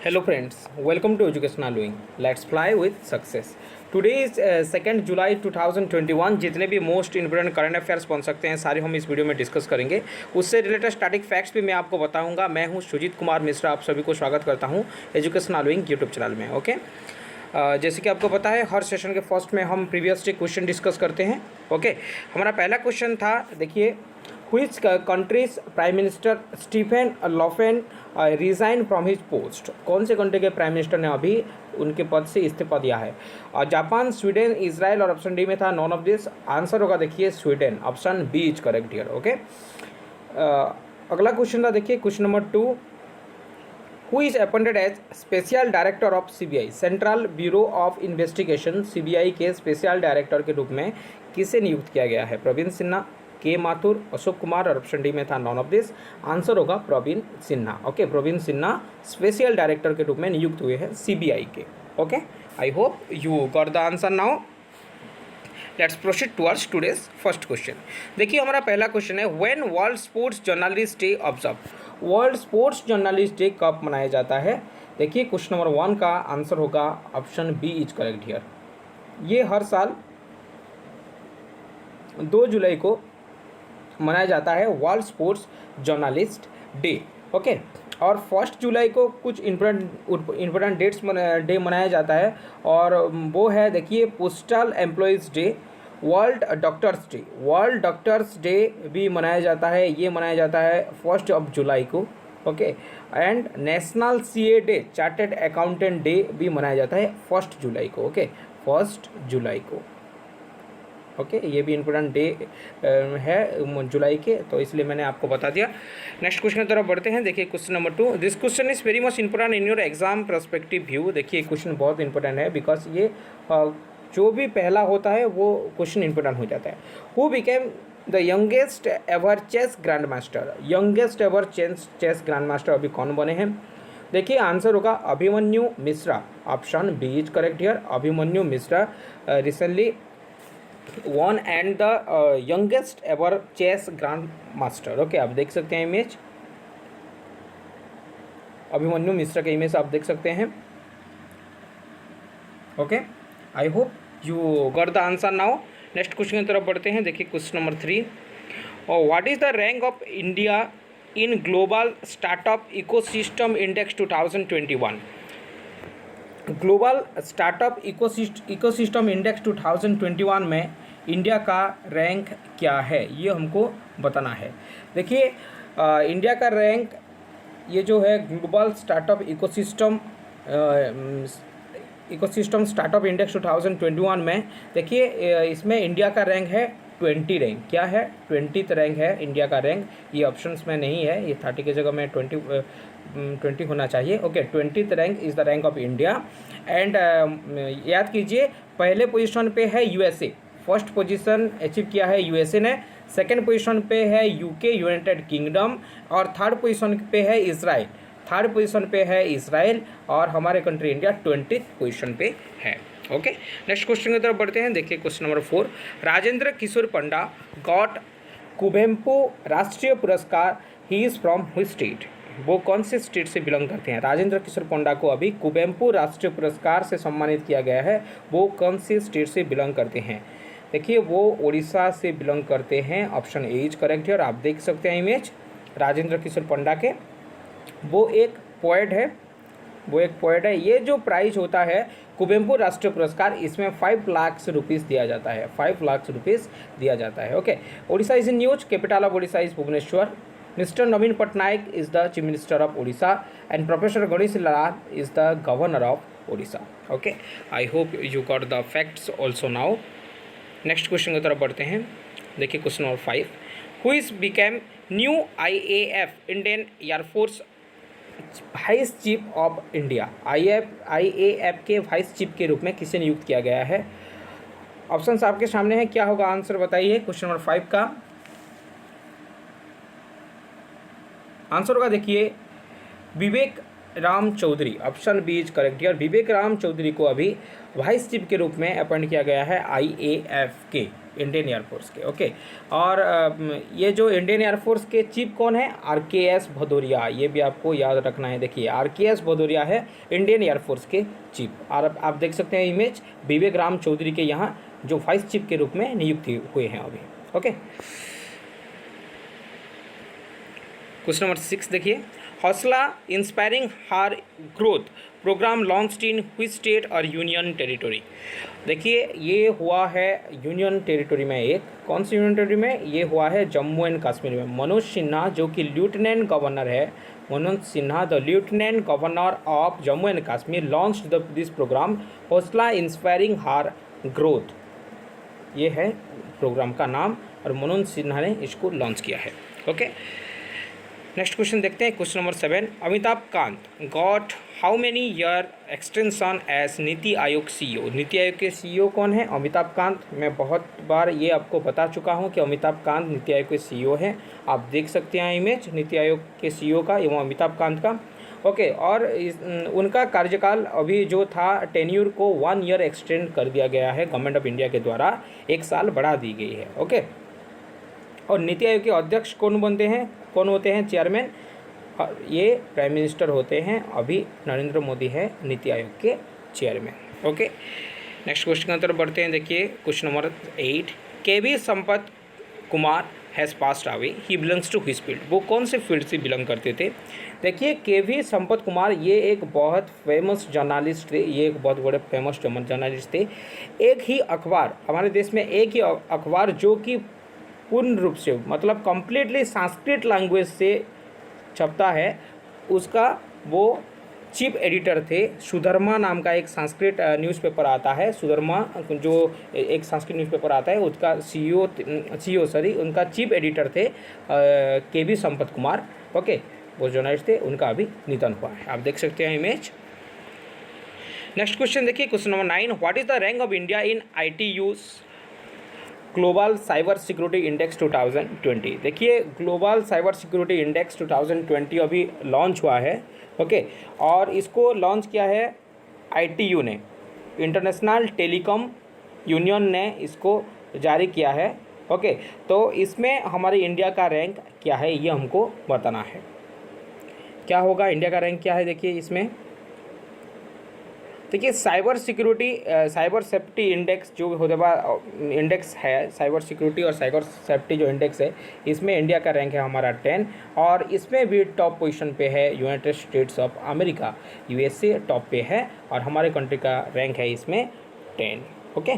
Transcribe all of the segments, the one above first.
Hello friends, welcome to Educational Wing. Let's fly with success. Today is 2nd जुलाई 2021। जितने भी most important current affairs बन सकते हैं सारे हम इस वीडियो में डिस्कस करेंगे। उससे रिलेटेड स्टैटिक फैक्ट्स भी मैं आपको बताऊंगा। मैं हूं सुजीत कुमार मिश्रा, आप सभी को स्वागत करता हूं एजुकेशनल विंग यूट्यूब चैनल में। ओके, जैसे कि आपको पता है हर सेशन के फर्स्ट में हम प्रीवियस डे क्वेश्चन डिस्कस करते हैं। ओके, हमारा पहला क्वेश्चन था, देखिए, which countries prime minister Stephen Lofven resign from his post. कौन से कंट्री के प्राइम मिनिस्टर ने अभी उनके पद से इस्तीफा दिया है? जापान, स्वीडन, इजराइल और ऑप्शन डी में था नॉन ऑफ दिस। आंसर होगा देखिए Sweden, option B is correct here. Okay, अगला क्वेश्चन था, देखिए question number 2, who is appointed as special director of CBI. Central bureau of investigation CBI के special director के रूप में किसे नियुक्त किया गया है? प्रवीण सिन्हा, के माथुर, अशोक कुमार और ऑप्शन डी में था नॉन ऑफ दिस। आंसर होगा Praveen Sinha. Okay, Praveen Sinha special director के रूप में नियुक्त हुए हैं सीबीआई के। Okay, I hope you got the answer now. Let's proceed towards today's first question. देखिए, हमारा पहला क्वेश्चन है, when world sports journalist day observe. World sports journalist day कब मनाया जाता है? देखिए, क्वेश्चन नंबर 1 का आंसर होगा option B is correct here. ये हर साल 2 जुलाई को मनाया जाता है world sports journalist day. Okay, और 1 जुलाई को कुछ इम्पोर्टेंट डेट्स डे मनाया जाता है, और वो है, देखिए, postal employees day, world doctors day. World doctors day भी मनाया जाता है, ये मनाया जाता है 1 जुलाई को। Okay, and national CA day, chartered accountant day भी मनाया जाता है 1 जुलाई को। ओके, 1 जुलाई को। ओके, ये भी इम्पोर्टेंट डे है जुलाई के, तो इसलिए मैंने आपको बता दिया। नेक्स्ट क्वेश्चन की तरफ बढ़ते हैं। देखिए, question number 2, this question is very much important in your exam perspective view. देखिए, क्वेश्चन बहुत इंपॉर्टेंट है, बिकॉज ये जो भी पहला होता है वो क्वेश्चन इंपॉर्टेंट हो जाता है। Who became the youngest ever chess grand master. Youngest ever chess grand master अभी कौन बने हैं? देखिए, आंसर होगा Abhimanyu Mishra, option B is correct here. Abhimanyu Mishra recently won and the youngest ever chess grand master. Okay, आप देख सकते हैं इमेज, अभिमन्यु मिश्रा का इमेज आप देख सकते हैं। Okay, I hope you got the answer now. Next question की तरफ बढ़ते हैं। देखिए, question number 3, what is the rank of India in global startup ecosystem index 2021। Global startup ecosystem index 2021 में इंडिया का रैंक क्या है, ये हमको बताना है। देखिए, इंडिया का रैंक, ये जो है global startup ecosystem startup index 2021 में, देखिए, इसमें इंडिया का रैंक है 20 रैंक। क्या है? 20th रैंक है इंडिया का रैंक। ये ऑप्शंस में नहीं है, ये 30 की जगह में 20 होना चाहिए। Okay, 20th rank is the rank of India. And याद कीजिए, पहले पोजीशन पे है यूएसए, फर्स्ट पोजीशन अचीव किया है यूएसए ने। सेकंड पोजीशन पे है यूके, यूनाइटेड किंगडम, और थर्ड पोजीशन पे है इसराइल। थर्ड पोजीशन पे है इसराइल, और हमारे कंट्री इंडिया 20th पोजीशन पे है। ओके, नेक्स्ट क्वेश्चन की तरफ बढ़ते हैं। देखिए, क्वेश्चन नंबर 4, राजेंद्र किशोर पंडा गॉट कुवेम्पु राष्ट्रीय पुरस्कार, he is from which state. वो कौन से स्टेट से बिलोंग करते हैं? राजेंद्र किशोर पंडा को अभी कुवेम्पु राष्ट्रीय पुरस्कार से सम्मानित किया गया है, वो कौन से स्टेट से बिलोंग करते हैं? देखिए, वो उड़ीसा से बिलोंग करते हैं, ऑप्शन ए इज करेक्ट है। और आप देख सकते हैं इमेज राजेंद्र किशोर पंडा के, वो एक पोएट है। ये जो प्राइज होता है कुवेम्पु राष्ट्रीय पुरस्कार, इसमें 5 लाख रुपीज़ दिया जाता है, 5 लाख रुपीज़ दिया जाता है। Okay, Orissa is in news, capital of Orissa is Bhubaneswar. Mister Naveen Patnaik is the chief minister of Orissa, and professor Ganesh Lal is the governor of Orissa. Okay, I hope you got the facts also now. Next question की तरफ बढ़ते हैं। देखिए, question number 5, who is became new IAF Indian air force vice chief of India. IAF के vice chief के रूप में किसे नियुक्त किया गया है? ऑप्शंस आपके सामने हैं, क्या होगा आंसर बताइए। क्वेश्चन नंबर 5 का आंसर होगा, देखिए, Vivek Ram Chaudhary, option B is correct यार। विवेक राम चौधरी को अभी वाइस चीफ के रूप में अपॉइंट किया गया है IAF के, इंडियन एयरफोर्स के। ओके, और ये जो इंडियन एयरफोर्स के चीफ कौन है? RKS भदौरिया, ये भी आपको याद रखना है। देखिए RKS भदौरिया है इंडियन एयरफोर्स के चीफ। और आप देख सकते हैं इमेज, विवेक राम चौधरी के यहाँ जो वाइस चीफ के रूप में नियुक्त हुए हैं अभी। ओके, क्वेश्चन नंबर 6 देखिए, Hausla inspiring her growth programme launched in which state और यूनियन टेरिटरी। देखिए ये हुआ है यूनियन टेरिटरी में। एक कौन सी यूनियन टेरिटरी में? ये हुआ है जम्मू एंड कश्मीर में। मनोज सिन्हा जो कि लेफ्टिनेंट गवर्नर है, Manoj Sinha the lieutenant governor of Jammu and Kashmir launched this programme Hausla inspiring her growth, ये है प्रोग्राम का नाम, और मनोज सिन्हा ने इसको लॉन्च किया है। ओके, नेक्स्ट क्वेश्चन देखते हैं, question number 7। Amitabh Kant got how many year extension as NITI Aayog CEO। NITI Aayog के CEO कौन है? अमिताभ कांत। मैं बहुत बार ये आपको बता चुका हूँ कि अमिताभ कांत नीति आयोग के CEO हैं। आप देख सकते हैं इमेज नीति आयोग के CEO का एवं अमिताभ कांत का। ओके, और उनका कार्यकाल अभी जो था टेन्यूर को 1 ईयर एक्सटेंड कर दिया गया है गवर्नमेंट ऑफ इंडिया के द्वारा, 1 साल बढ़ा दी गई है। ओके, और नीति आयोग के अध्यक्ष कौन बनते हैं, कौन होते हैं? चेयरमैन। ये प्राइम मिनिस्टर होते हैं। अभी नरेंद्र मोदी है नीति आयोग के चेयरमैन। ओके, नेक्स्ट क्वेश्चन की तरफ बढ़ते हैं। देखिए question number 8, KV Sampath Kumar has passed away, he belongs to which field. वो कौन से फील्ड से बिलोंग करते थे? देखिए KV संपत कुमार ये एक बहुत फेमस जर्नलिस्ट थे, ये एक बहुत बड़े फेमस जर्नलिस्ट थे। एक ही अखबार हमारे देश में, एक ही अखबार जो कि पूर्ण रूप से मतलब कंप्लीटली संस्कृत लैंग्वेज से छपता है, उसका वो चीफ एडिटर थे। सुधर्मा नाम का एक संस्कृत न्यूज़पेपर आता है, सुधर्मा जो एक संस्कृत न्यूज़पेपर आता है, उसका CEO उनका चीफ एडिटर थे KV संपत कुमार। ओके, वो जर्नलिस्ट थे, उनका अभी निधन हुआ है। आप देख सकते हैं इमेज। नेक्स्ट क्वेश्चन देखिए, question number 9, what is the rank of India in ITU global cyber security index 2020। देखिए ग्लोबल साइबर सिक्योरिटी इंडेक्स 2020 अभी लॉन्च हुआ है। ओके, और इसको लॉन्च किया है ITU ने, इंटरनेशनल टेलीकॉम यूनियन ने इसको जारी किया है। ओके, तो इसमें हमारे इंडिया का रैंक क्या है ये हमको बताना है। क्या होगा इंडिया का रैंक क्या है? देखिए इसमें देखिए cyber security cyber safety index जो होता है इंडेक्स है, साइबर सिक्योरिटी और साइबर सेफ्टी जो इंडेक्स है, इसमें इंडिया का रैंक है हमारा 10, और इसमें भी टॉप पोजीशन पे है United states of America, USA top पे है, और हमारे कंट्री का रैंक है इसमें 10। ओके,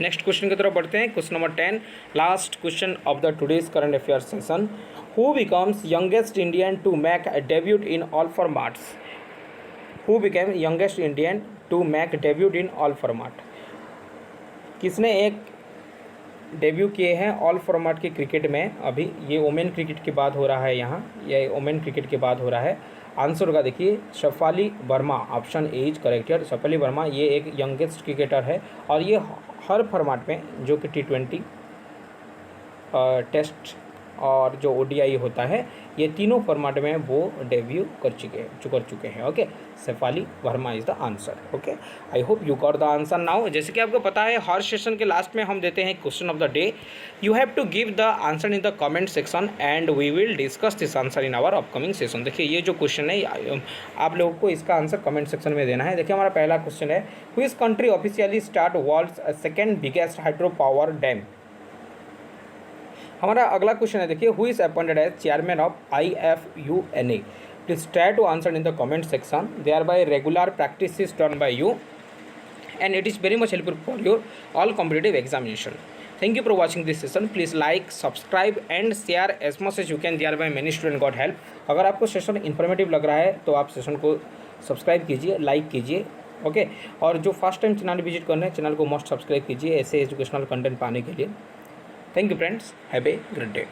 नेक्स्ट क्वेश्चन की तरफ बढ़ते हैं, question number 10, last question of the today's current affair session. Who becomes youngest Indian to make a debut in all formats? Who became youngest Indian to make debut in all format? किसने एक debut किए हैं all format के cricket में? अभी ये women cricket की बात हो रहा है, यहाँ ये वोमेन क्रिकेट की बात हो रहा है। आंसर होगा देखिए Shefali Verma, option A is correct है। शेफाली वर्मा ये एक यंगेस्ट क्रिकेटर है, और ये हर फॉर्मेट में जो कि T20 टेस्ट और जो ODI होता है, ये तीनों फॉर्मेट में वो डेब्यू कर चुके हैं। Okay, Shefali Verma is the answer. Okay, I hope you got the answer now. जैसे कि आपको पता है हर सेशन के लास्ट में हम देते हैं question of the day. You have to give the answer in the comment section and we will discuss this answer in our upcoming session. देखिए ये जो क्वेश्चन है आप लोगों को इसका आंसर कमेंट सेक्शन में देना है। देखिए हमारा पहला क्वेश्चन है, which country officially start world's second biggest hydro power dam? हमारा अगला क्वेश्चन है, देखिए who is appointed as chairman of IFUNA? Please try to answer in the comment section. There by regular practice is done by you and it is very much helpful for your all competitive examination. Thank you for watching this session. Please like, subscribe and share as much as you can, thereby many students got help. अगर आपको session informative लग रहा है तो आप session को subscribe कीजिए, like कीजिए। ओके, और जो फर्स्ट टाइम चैनल विजिट कर रहे हैं चैनल को मस्ट सब्सक्राइब कीजिए ऐसे एजुकेशनल कंटेंट पाने के लिए। Thank you friends, have a great day.